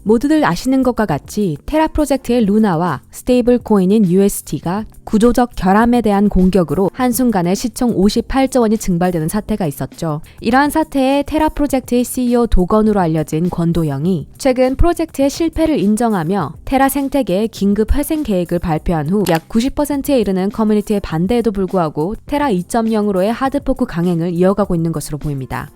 모두들 아시는 것과 같이 테라 프로젝트의 루나와 스테이블 코인인 USD가 구조적 결함에 대한 공격으로 한순간에 시총 58조 원이 증발되는 사태가 있었죠. 이러한 사태에 테라 프로젝트의 CEO 도건으로 알려진 권도영이 최근 프로젝트의 실패를 인정하며 테라 생태계의 긴급 회생 계획을 발표한 후 약 90%에 이르는 커뮤니티의 반대에도 불구하고 테라 2.0으로의 하드포크 강행을 이어가고 있는 것으로 보입니다.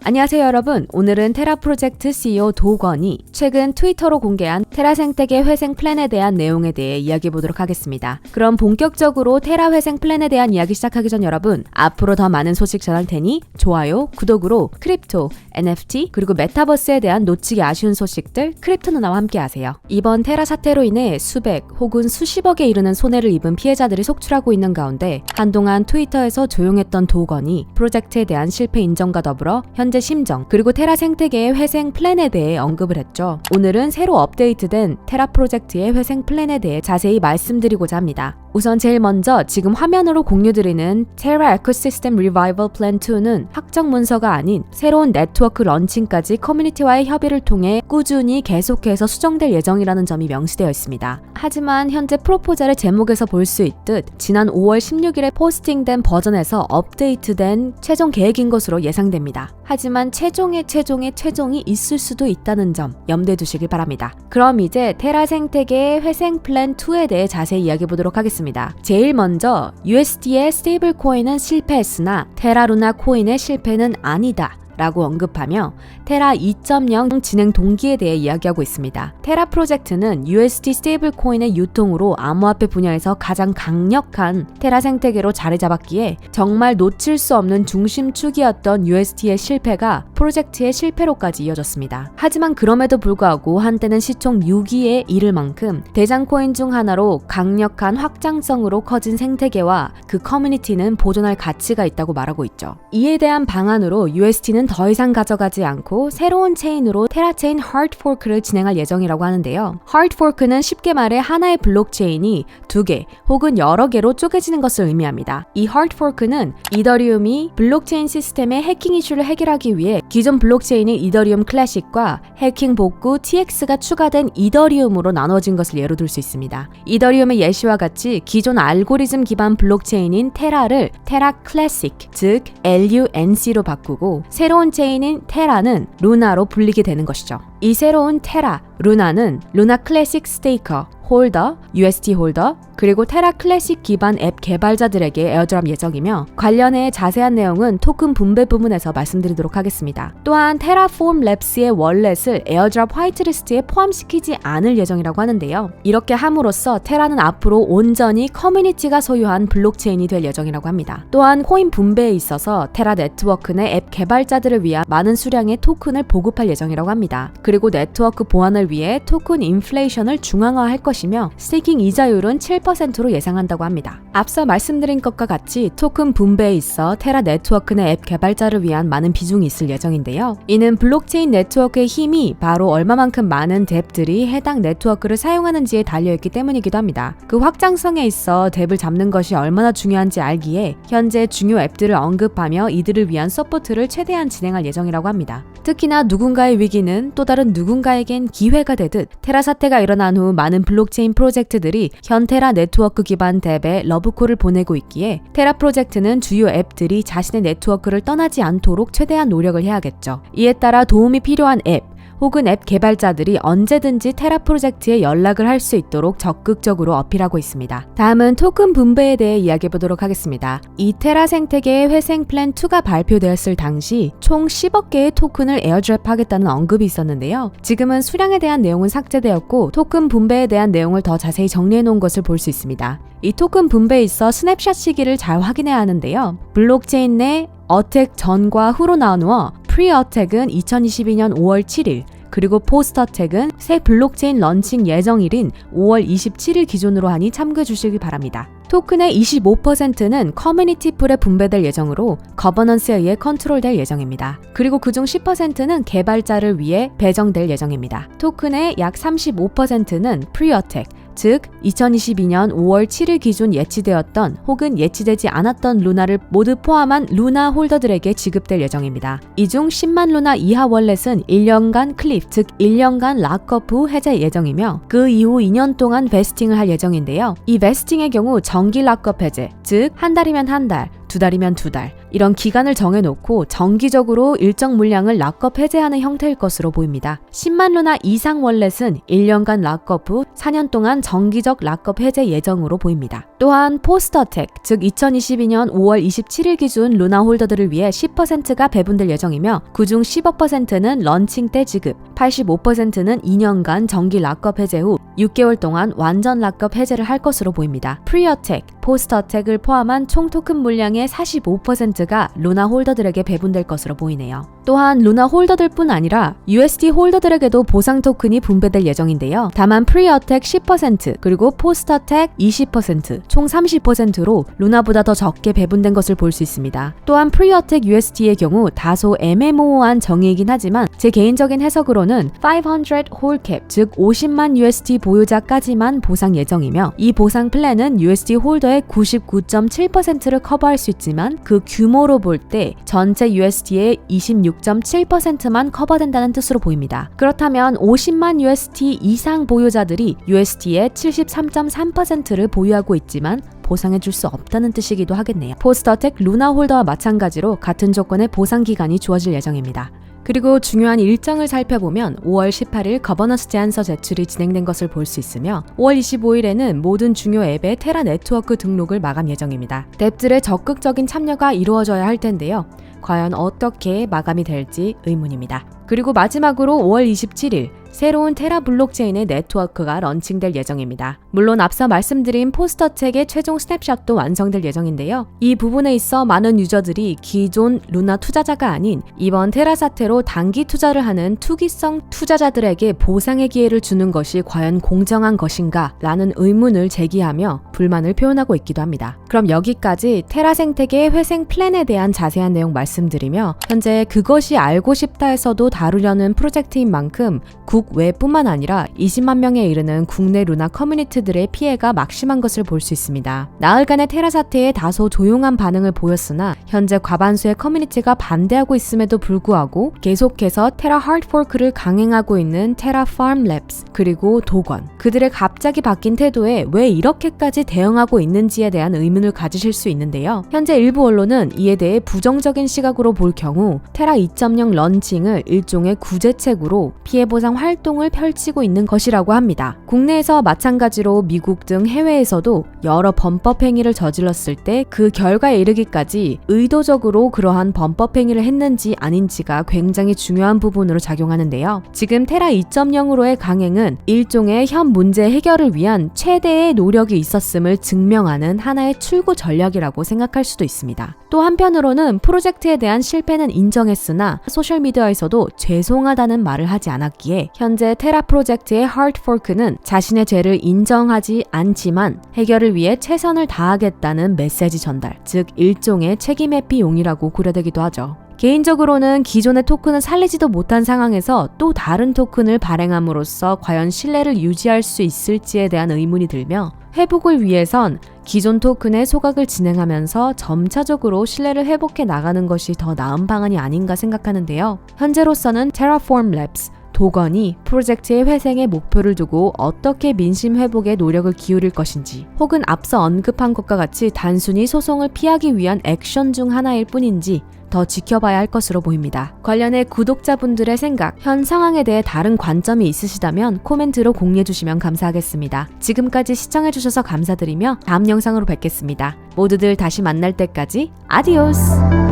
안녕하세요 여러분. 오늘은 테라 프로젝트 CEO 도건이 최근 트위터로 공개한 테라 생태계 회생 플랜에 대한 내용에 대해 이야기해보도록 하겠습니다. 그럼 본격적으로 테라 회생 플랜에 대한 이야기 시작하기 전 여러분, 앞으로 더 많은 소식 전할 테니 좋아요, 구독으로 크립토, NFT, 그리고 메타버스에 대한 놓치기 아쉬운 소식들 크립토 누나와 함께 하세요. 이번 테라 사태로 인해 수백 혹은 수십억에 이르는 손해를 입은 피해자들이 속출하고 있는 가운데 한동안 트위터에서 조용했던 도건이 프로젝트에 대한 실패 인정과 더불어 현재 심정, 그리고 테라 생태계의 회생 플랜에 대해 언급을 했죠. 오늘은 새로 업데이트된 테라 프로젝트의 회생 플랜에 대해 자세히 말씀드리고자 합니다. 우선 제일 먼저 지금 화면으로 공유드리는 테라 에코시스템 리바이벌 플랜 2는 확정 문서가 아닌 새로운 네트워크 런칭까지 커뮤니티와의 협의를 통해 꾸준히 계속해서 수정될 예정이라는 점이 명시되어 있습니다. 하지만 현재 프로포절의 제목에서 볼 수 있듯 지난 5월 16일에 포스팅된 버전에서 업데이트된 최종 계획인 것으로 예상됩니다. 하지만 최종의 최종이 있을 수도 있다는 점 염두에 두시길 바랍니다. 그럼 이제 테라 생태계의 회생 플랜 2에 대해 자세히 이야기해보도록 하겠습니다. 제일 먼저 USD의 스테이블 코인은 실패했으나 테라 루나 코인의 실패는 아니다 라고 언급하며 테라 2.0 진행 동기에 대해 이야기하고 있습니다. 테라 프로젝트는 USD 스테이블 코인의 유통으로 암호화폐 분야에서 가장 강력한 테라 생태계로 자리 잡았기에 정말 놓칠 수 없는 중심축이었던 USD의 실패가 프로젝트의 실패로까지 이어졌습니다. 하지만 그럼에도 불구하고 한때는 시총 6위에 이를 만큼 대장 코인 중 하나로 강력한 확장성으로 커진 생태계와 그 커뮤니티는 보존할 가치가 있다고 말하고 있죠. 이에 대한 방안으로 USD는 더 이상 가져가지 않고 새로운 체인으로 테라체인 하드포크를 진행할 예정이라고 하는데요. 하드포크는 쉽게 말해 하나의 블록체인이 두 개 혹은 여러 개로 쪼개지는 것을 의미합니다. 이 하드포크는 이더리움이 블록체인 시스템의 해킹 이슈를 해결하기 위해 기존 블록체인인 이더리움 클래식과 해킹 복구 TX가 추가된 이더리움으로 나눠진 것을 예로 들 수 있습니다. 이더리움의 예시와 같이 기존 알고리즘 기반 블록체인인 테라를 테라 클래식, 즉 LUNC로 바꾸고 새로운 체인인 테라는 루나로 불리게 되는 것이죠. 이 새로운 테라, 루나는 루나 클래식 스테이커, 홀더, USD 홀더, 그리고 테라 클래식 기반 앱 개발자들에게 에어드랍 예정이며 관련해 자세한 내용은 토큰 분배 부분에서 말씀드리도록 하겠습니다. 또한 테라폼 랩스의 월렛을 에어드랍 화이트리스트에 포함시키지 않을 예정이라고 하는데요. 이렇게 함으로써 테라는 앞으로 온전히 커뮤니티가 소유한 블록체인이 될 예정이라고 합니다. 또한 코인 분배에 있어서 테라 네트워크 내 앱 개발자들을 위한 많은 수량의 토큰을 보급할 예정이라고 합니다. 그리고 네트워크 보안을 위해 토큰 인플레이션을 중앙화할 것이며 스테이킹 이자율은 7%로 예상한다고 합니다. 앞서 말씀드린 것과 같이 토큰 분배에 있어 테라 네트워크 내 앱 개발자를 위한 많은 비중이 있을 예정인데요. 이는 블록체인 네트워크의 힘이 바로 얼마만큼 많은 뎁들이 해당 네트워크를 사용하는지에 달려있기 때문이기도 합니다. 그 확장성에 있어 뎁을 잡는 것이 얼마나 중요한지 알기에 현재 중요 앱들을 언급하며 이들을 위한 서포트를 최대한 진행할 예정이라고 합니다. 특히나 누군가의 위기는 또 다른 누군가에겐 기회가 되듯 테라 사태가 일어난 후 많은 블록체인 프로젝트들이 현 테라 네트워크 기반 뎁에 러브콜을 보내고 있기에 테라 프로젝트는 주요 앱들이 자신의 네트워크를 떠나지 않도록 최대한 노력을 해야겠죠. 이에 따라 도움이 필요한 앱 혹은 앱 개발자들이 언제든지 테라 프로젝트에 연락을 할 수 있도록 적극적으로 어필하고 있습니다. 다음은 토큰 분배에 대해 이야기해보도록 하겠습니다. 이 테라 생태계의 회생 플랜 2가 발표되었을 당시 총 10억 개의 토큰을 에어드랍 하겠다는 언급이 있었는데요. 지금은 수량에 대한 내용은 삭제되었고 토큰 분배에 대한 내용을 더 자세히 정리해놓은 것을 볼 수 있습니다. 이 토큰 분배에 있어 스냅샷 시기를 잘 확인해야 하는데요. 블록체인 내 어택 전과 후로 나누어 프리어택은 2022년 5월 7일, 그리고 포스트어택은 새 블록체인 런칭 예정일인 5월 27일 기준으로 하니 참고해 주시기 바랍니다. 토큰의 25%는 커뮤니티 풀에 분배될 예정으로 거버넌스에 의해 컨트롤될 예정입니다. 그리고 그중 10%는 개발자를 위해 배정될 예정입니다. 토큰의 약 35%는 프리어택, 즉 2022년 5월 7일 기준 예치되었던 혹은 예치되지 않았던 루나를 모두 포함한 루나 홀더들에게 지급될 예정입니다. 이 중 10만 루나 이하 월렛은 1년간 클립, 즉 1년간 락업 후 해제 예정이며 그 이후 2년 동안 베스팅을 할 예정인데요. 이 베스팅의 경우 정기 락업 해제, 즉 한 달이면 한 달, 두 달이면 두 달, 이런 기간을 정해놓고 정기적으로 일정 물량을 락업 해제하는 형태일 것으로 보입니다. 10만 루나 이상 월렛은 1년간 락업 후 4년 동안 정기적 락업 해제 예정으로 보입니다. 또한 포스트어택, 즉 2022년 5월 27일 기준 루나 홀더들을 위해 10%가 배분될 예정이며 그중 15%는 런칭 때 지급, 85%는 2년간 정기 락업 해제 후 6개월 동안 완전 락업 해제를 할 것으로 보입니다. 프리어택, 포스트어택을 포함한 총 토큰 물량의 45%가 루나 홀더들에게 배분될 것으로 보이네요. 또한 루나 홀더들뿐 아니라 USD 홀더들에게도 보상 토큰이 분배될 예정인데요. 다만 프리어택 10% 그리고 포스트어택 20%, 총 30%로 루나보다 더 적게 배분된 것을 볼 수 있습니다. 또한 프리어택 USD의 경우 다소 애매모호한 정의이긴 하지만 제 개인적인 해석으로는 500 홀캡, 즉 50만 USD 보유자까지만 보상 예정이며 이 보상 플랜은 USD 홀더의 99.7%를 커버할 수 있지만 그 규모로 볼 때 전체 USD의 26.7%만 커버된다는 뜻으로 보입니다. 그렇다면 50만 USD 이상 보유자들이 USD의 73.3%를 보유하고 있지만 보상해줄 수 없다는 뜻이기도 하겠네요. 포스트어택 루나 홀더와 마찬가지로 같은 조건의 보상 기간이 주어질 예정입니다. 그리고 중요한 일정을 살펴보면 5월 18일 거버넌스 제안서 제출이 진행된 것을 볼 수 있으며 5월 25일에는 모든 중요 앱의 테라 네트워크 등록을 마감 예정입니다. 뎁들의 적극적인 참여가 이루어져야 할 텐데요. 과연 어떻게 마감이 될지 의문입니다. 그리고 마지막으로 5월 27일 새로운 테라 블록체인의 네트워크가 런칭될 예정입니다. 물론 앞서 말씀드린 포스터책의 최종 스냅샷도 완성될 예정인데요. 이 부분에 있어 많은 유저들이 기존 루나 투자자가 아닌 이번 테라 사태로 단기 투자를 하는 투기성 투자자들에게 보상의 기회를 주는 것이 과연 공정한 것인가 라는 의문을 제기하며 불만을 표현하고 있기도 합니다. 그럼 여기까지 테라 생태계의 회생 플랜에 대한 자세한 내용 말씀드리며 현재 그것이 알고 싶다에서도 다루려는 프로젝트인 만큼 국외뿐만 아니라 20만 명에 이르는 국내 루나 커뮤니티들의 피해가 막심한 것을 볼 수 있습니다. 나흘간의 테라 사태에 다소 조용한 반응을 보였으나 현재 과반수의 커뮤니티가 반대하고 있음에도 불구하고 계속해서 테라 하드포크를 강행하고 있는 테라 파र्म 랩스 그리고 도건, 그들의 갑자기 바뀐 태도에 왜 이렇게까지 대응하고 있는지에 대한 의문을 가지실 수 있는데요. 현재 일부 언론은 이에 대해 부정적인 시각으로 볼 경우 테라 2.0 런칭을 일종의 구제책으로 피해 보상 활동을 펼치고 있는 것이라고 합니다. 국내에서 마찬가지로 미국 등 해외에서도 여러 범법 행위를 저질렀을 때 그 결과에 이르기까지 의도적으로 그러한 범법 행위를 했는지 아닌지가 굉장히 중요한 부분으로 작용하는데요. 지금 테라 2.0으로의 강행은 일종의 현 문제 해결을 위한 최대의 노력이 있었음을 증명하는 하나의 출구 전략이라고 생각할 수도 있습니다. 또 한편으로는 프로젝트에 대한 실패는 인정했으나 소셜미디어에서도 죄송하다는 말을 하지 않았기에 현재 테라 프로젝트의 하드포크는 자신의 죄를 인정하지 않지만 해결을 위해 최선을 다하겠다는 메시지 전달, 즉 일종의 책임 회피용이라고 고려되기도 하죠. 개인적으로는 기존의 토큰을 살리지도 못한 상황에서 또 다른 토큰을 발행함으로써 과연 신뢰를 유지할 수 있을지에 대한 의문이 들며 회복을 위해선 기존 토큰의 소각을 진행하면서 점차적으로 신뢰를 회복해 나가는 것이 더 나은 방안이 아닌가 생각하는데요. 현재로서는 테라폼 랩스, 도건이 프로젝트의 회생에 목표를 두고 어떻게 민심 회복에 노력을 기울일 것인지 혹은 앞서 언급한 것과 같이 단순히 소송을 피하기 위한 액션 중 하나일 뿐인지 더 지켜봐야 할 것으로 보입니다. 관련해 구독자분들의 생각, 현 상황에 대해 다른 관점이 있으시다면 코멘트로 공유해 주시면 감사하겠습니다. 지금까지 시청해주셔서 감사드리며 다음 영상으로 뵙겠습니다. 모두들 다시 만날 때까지 아디오스!